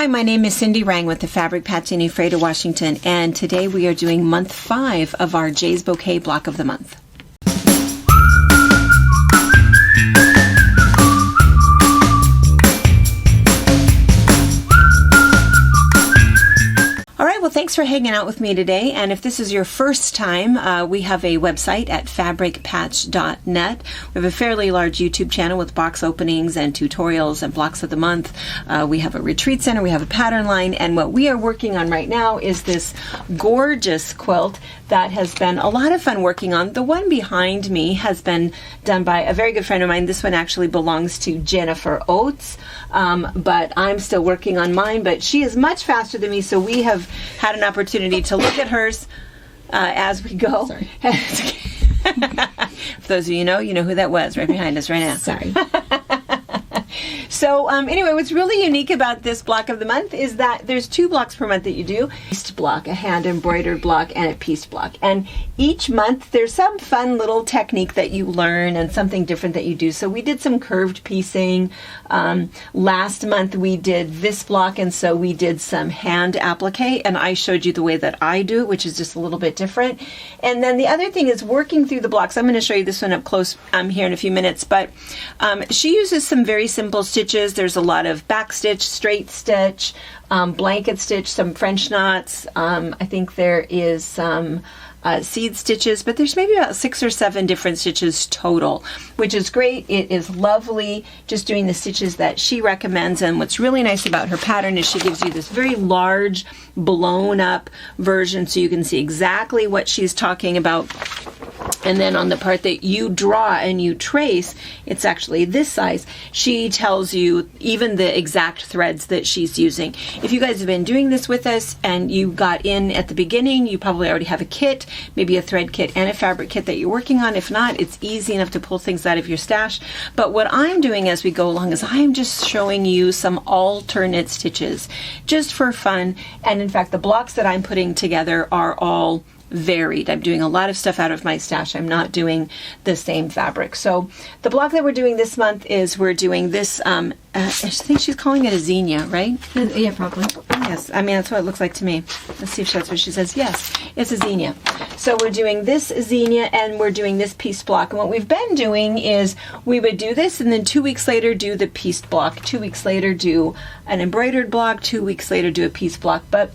Hi, my name is Cindy Rang with the Fabric Patching in Freda, Washington, and today we are doing month 5 of our Jaye's Bouquet block of the month. Well, thanks for hanging out with me today, and if this is your first time, we have a website at fabricpatch.net. We have a fairly large YouTube channel with box openings and tutorials and blocks of the month. We have a retreat center, we have a pattern line, and what we are working on right now is this gorgeous quilt that has been a lot of fun working on. The one behind me has been done by a very good friend of mine. This one actually belongs to Jennifer Oates, but I'm still working on mine, but she is much faster than me, so we have had an opportunity to look at hers as we go. Sorry. For those of you know who that was right behind us right now. Sorry. So anyway, what's really unique about this block of the month is that there's 2 blocks per month that you do. Pieced block, a hand embroidered block, and a pieced block. And each month there's some fun little technique that you learn and something different that you do. So we did some curved piecing. Last month we did this block, and so we did some hand applique, and I showed you the way that I do it, which is just a little bit different. And then the other thing is working through the blocks. I'm going to show you this one up close here in a few minutes, but she uses some very simple stitches. There's a lot of back stitch, straight stitch, blanket stitch, some French knots. I think there is some seed stitches, but there's maybe about 6 or 7 different stitches total, which is great. It is lovely just doing the stitches that she recommends, and what's really nice about her pattern is she gives you this very large blown up version so you can see exactly what she's talking about. And then on the part that you draw and you trace, it's actually this size. She tells you even the exact threads that she's using. If you guys have been doing this with us and you got in at the beginning, you probably already have a kit, maybe a thread kit and a fabric kit that you're working on. If not, it's easy enough to pull things out of your stash. But what I'm doing as we go along is I'm just showing you some alternate stitches just for fun. And in fact, the blocks that I'm putting together are all varied. I'm doing a lot of stuff out of my stash. I'm not doing the same fabric. So the block that we're doing this month is we're doing this, I think she's calling it a zinnia, right? Yeah, probably. Yes, I mean, that's what it looks like to me. Let's see if that's what she says. Yes, it's a zinnia. So we're doing this zinnia and we're doing this pieced block. And what we've been doing is we would do this and then 2 weeks later do the pieced block. 2 weeks later do an embroidered block. 2 weeks later do a pieced block. But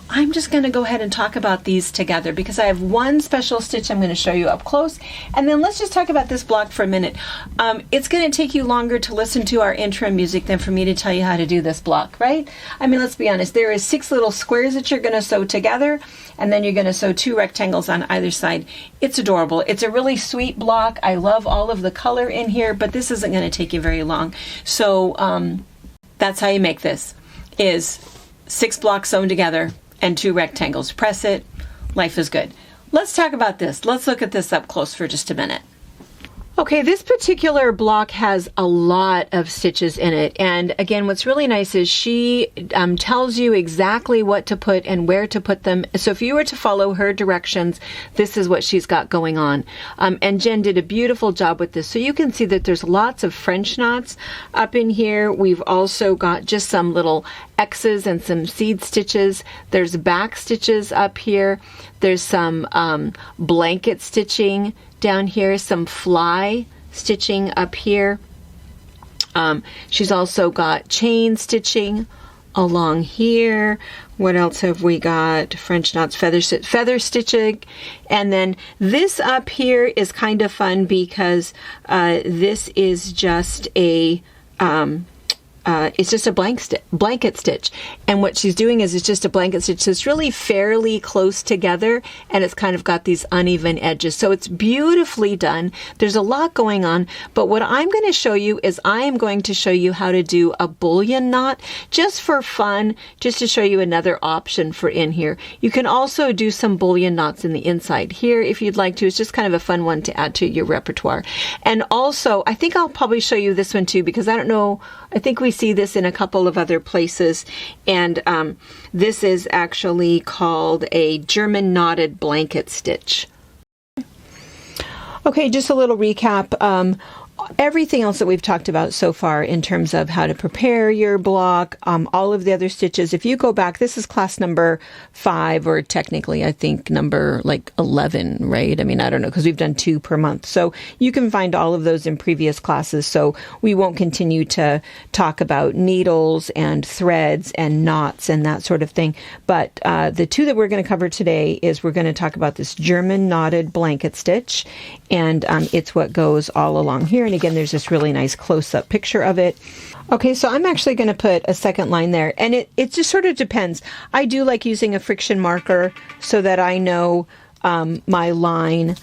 I'm just going to go ahead and talk about these together because I have one special stitch I'm going to show you up close. And then let's just talk about this block for a minute. It's going to take you longer to listen to our intro music than for me to tell you how to do this block, right? I mean, let's be honest. There is 6 little squares that you're going to sew together, and then you're going to sew 2 rectangles on either side. It's adorable. It's a really sweet block. I love all of the color in here, but this isn't going to take you very long. So that's how you make this, is 6 blocks sewn together and 2 rectangles. Press it. Life is good. Let's talk about this. Let's look at this up close for just a minute. Okay, this particular block has a lot of stitches in it, and again, what's really nice is she tells you exactly what to put and where to put them. So if you were to follow her directions, this is what she's got going on. And Jen did a beautiful job with this. So you can see that there's lots of French knots up in here. We've also got just some little X's and some seed stitches. There's back stitches up here. There's some blanket stitching down here, some fly stitching up here. She's also got chain stitching along here. What else have we got? French knots, feather stitching. And then this up here is kind of fun because this is just a it's just a blanket stitch, and what she's doing is it's just a blanket stitch, so it's really fairly close together, and it's kind of got these uneven edges, so it's beautifully done. There's a lot going on, but what I'm going to show you is I am going to show you how to do a bullion knot just for fun, just to show you another option for in here. You can also do some bullion knots in the inside here if you'd like to. It's just kind of a fun one to add to your repertoire. And also, I think I'll probably show you this one too, because I don't know, I think we see this in a couple of other places, and this is actually called a German knotted blanket stitch. Okay, just a little recap. everything else that we've talked about so far in terms of how to prepare your block, all of the other stitches, if you go back, this is class number 5, or technically I think number like 11, right? I mean, I don't know, because we've done 2 per month. So you can find all of those in previous classes. So we won't continue to talk about needles and threads and knots and that sort of thing. But the 2 that we're going to cover today is we're going to talk about this German knotted blanket stitch, and it's what goes all along here. And again, there's this really nice close-up picture of it. Okay, so I'm actually going to put a second line there, and it just sort of depends. I do like using a friction marker so that I know my line.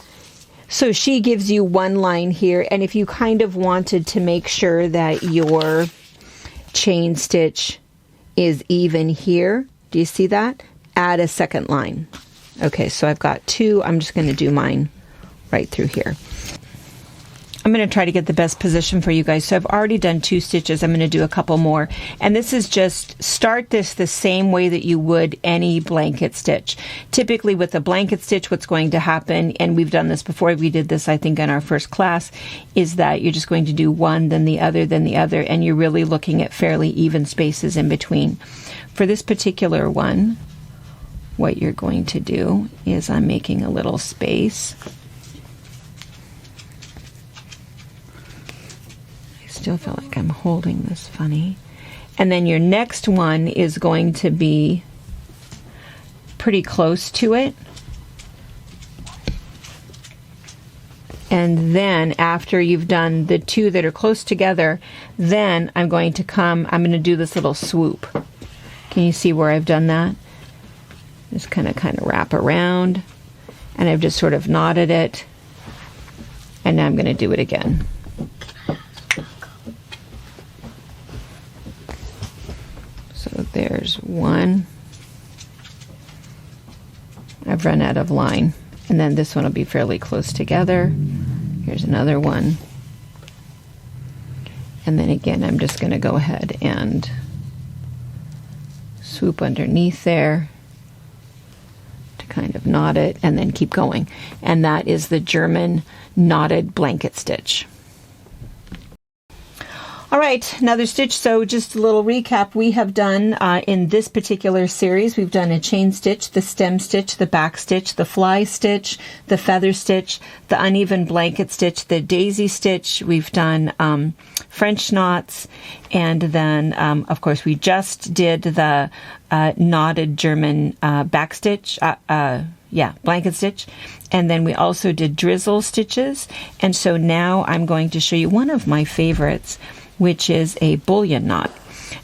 So she gives you 1 line here, and if you kind of wanted to make sure that your chain stitch is even here, do you see that? Add a second line. Okay, so I've got 2. I'm just going to do mine right through here. I'm going to try to get the best position for you guys. So I've already done 2 stitches. I'm going to do a couple more. And this is just start this the same way that you would any blanket stitch. Typically with a blanket stitch, what's going to happen, and we've done this before, we did this I think in our first class, is that you're just going to do one, then the other, and you're really looking at fairly even spaces in between. For this particular one, what you're going to do is I'm making a little space. Still feel like I'm holding this funny. And then your next one is going to be pretty close to it. And then after you've done the 2 that are close together, then I'm going to do this little swoop. Can you see where I've done that? Just kind of wrap around, and I've just sort of knotted it, and now I'm going to do it again. So there's 1. I've run out of line, and then this one will be fairly close together. Here's another one, and then again I'm just going to go ahead and swoop underneath there to kind of knot it, and then keep going. And that is the German knotted blanket stitch. All right, another stitch. So just a little recap. We have done in this particular series, we've done a chain stitch, the stem stitch, the back stitch, the fly stitch, the feather stitch, the uneven blanket stitch, the daisy stitch. We've done French knots, and then of course we just did the knotted German back stitch. Blanket stitch. And then we also did drizzle stitches. And so now I'm going to show you one of my favorites, which is a bullion knot.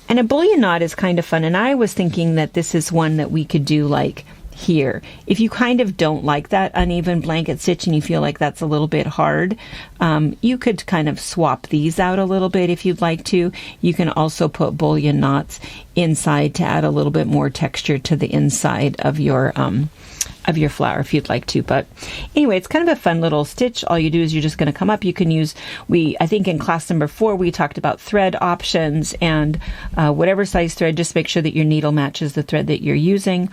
And a bullion knot is kind of fun. And I was thinking that this is one that we could do like here. If you kind of don't like that uneven blanket stitch and you feel like that's a little bit hard, you could kind of swap these out a little bit if you'd like to. You can also put bullion knots inside to add a little bit more texture to the inside of your flower if you'd like to. But anyway, it's kind of a fun little stitch. All you do is you're just going to come up. You can use, I think in class number 4, we talked about thread options, and whatever size thread, just make sure that your needle matches the thread that you're using.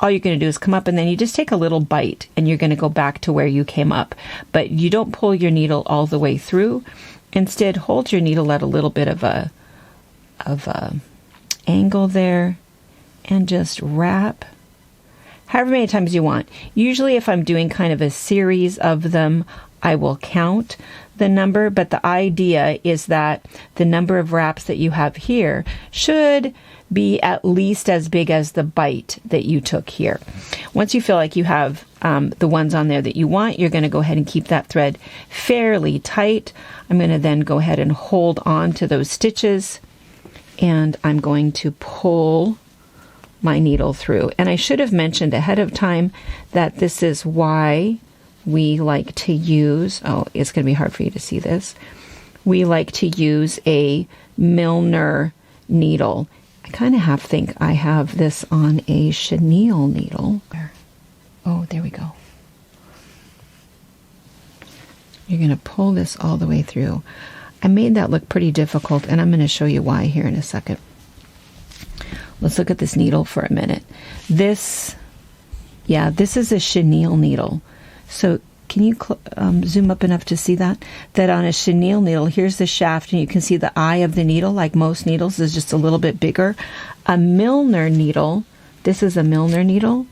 All you're going to do is come up, and then you just take a little bite, and you're going to go back to where you came up. But you don't pull your needle all the way through. Instead, hold your needle at a little bit of a angle there, and just wrap however many times you want. Usually if I'm doing kind of a series of them, I will count the number, but the idea is that the number of wraps that you have here should be at least as big as the bite that you took here. Once you feel like you have the ones on there that you want, you're going to go ahead and keep that thread fairly tight. I'm going to then go ahead and hold on to those stitches, and I'm going to pull my needle through. And I should have mentioned ahead of time that this is why we like to use, it's going to be hard for you to see this. We like to use a Milner needle. I kind of think I have this on a chenille needle. Oh, there we go. You're going to pull this all the way through. I made that look pretty difficult, and I'm going to show you why here in a second. Let's look at this needle for a minute. This is a chenille needle. So can you zoom up enough to see that? That on a chenille needle, here's the shaft, and you can see the eye of the needle, like most needles, is just a little bit bigger. A Milner needle, this is a Milner needle,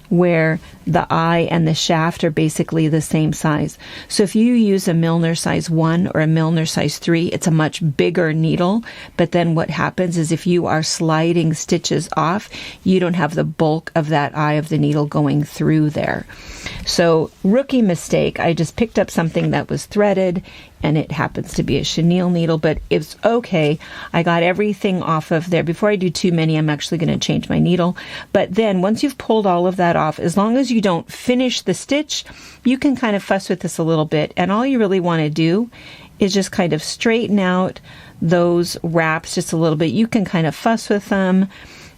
where the eye and the shaft are basically the same size. So if you use a Milner size 1 or a Milner size 3, it's a much bigger needle. But then what happens is if you are sliding stitches off, you don't have the bulk of that eye of the needle going through there. So rookie mistake, I just picked up something that was threaded, and it happens to be a chenille needle, but it's okay. I got everything off of there. Before I do too many, I'm actually going to change my needle. But then once you've pulled all of that off, as long as you don't finish the stitch, you can kind of fuss with this a little bit. And all you really want to do is just kind of straighten out those wraps just a little bit. You can kind of fuss with them.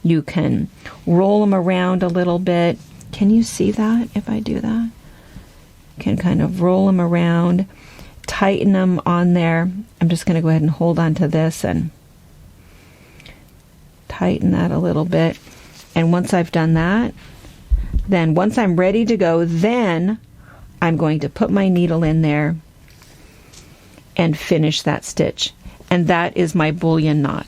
You can roll them around a little bit. Can you see that if I do that? You can kind of roll them around, tighten them on there. I'm just going to go ahead and hold on to this and tighten that a little bit. And once I've done that, then once I'm ready to go, then I'm going to put my needle in there and finish that stitch. And that is my bullion knot.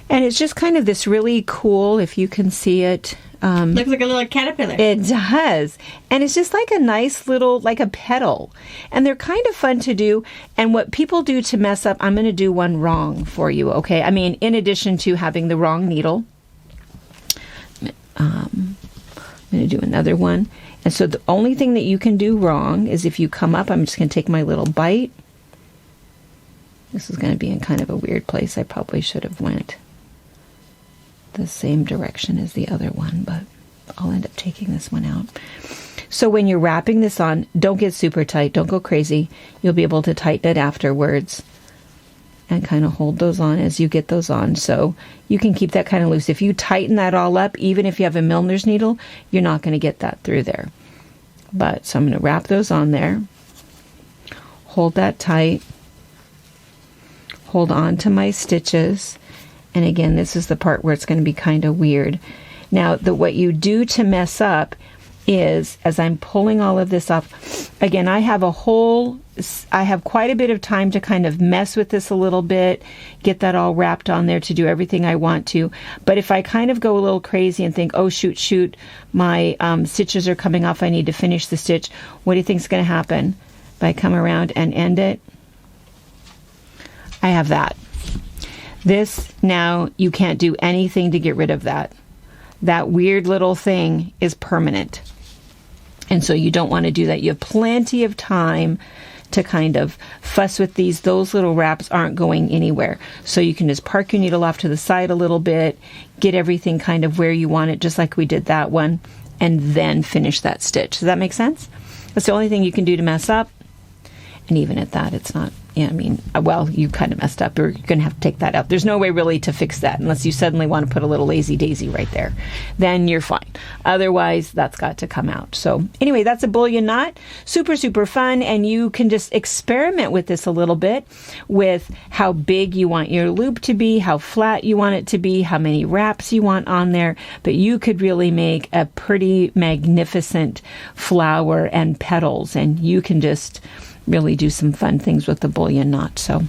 And it's just kind of this really cool, if you can see it. Looks like a little caterpillar. It does. And it's just like a nice little, like a petal. And they're kind of fun to do. And what people do to mess up, I'm going to do one for you, okay? I mean, in addition to having the wrong needle, I'm going to do another one. And so the only thing that you can do wrong is if you come up, I'm just going to take my little bite. This is going to be in kind of a weird place. I probably should have went the same direction as the other one, but I'll end up taking this one out. So when you're wrapping this on, don't get super tight. Don't go crazy. You'll be able to tighten it afterwards and kind of hold those on as you get those on. So you can keep that kind of loose. If you tighten that all up, even if you have a Milner's needle, you're not going to get that through there. But so I'm going to wrap those on there. Hold that tight. Hold on to my stitches. And again, this is the part where it's going to be kind of weird. Now, what you do to mess up is, as I'm pulling all of this off, again, I have quite a bit of time to kind of mess with this a little bit, get that all wrapped on there to do everything I want to. But if I kind of go a little crazy and think, oh, shoot, my stitches are coming off, I need to finish the stitch, what do you think is going to happen? If I come around and end it, I have that. This, now, you can't do anything to get rid of that. That weird little thing is permanent. And so you don't want to do that. You have plenty of time to kind of fuss with these. Those little wraps aren't going anywhere. So you can just park your needle off to the side a little bit, get everything kind of where you want it, just like we did that one, and then finish that stitch. Does that make sense? That's the only thing you can do to mess up. And even at that, it's not, well, you kind of messed up. You're going to have to take that out. There's no way really to fix that unless you suddenly want to put a little lazy daisy right there. Then you're fine. Otherwise, that's got to come out. So anyway, that's a bullion knot. Super, super fun. And you can just experiment with this a little bit with how big you want your loop to be, how flat you want it to be, how many wraps you want on there. But you could really make a pretty magnificent flower and petals. And you can just really do some fun things with the bullion knot. So,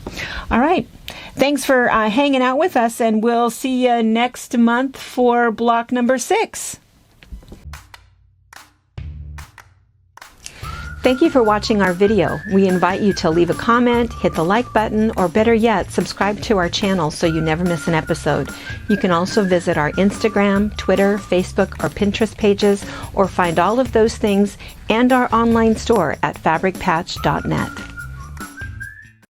all right. Thanks for hanging out with us, and we'll see you next month for block number 6. Thank you for watching our video. We invite you to leave a comment, hit the like button, or better yet, subscribe to our channel so you never miss an episode. You can also visit our Instagram, Twitter, Facebook, or Pinterest pages, or find all of those things and our online store at fabricpatch.net.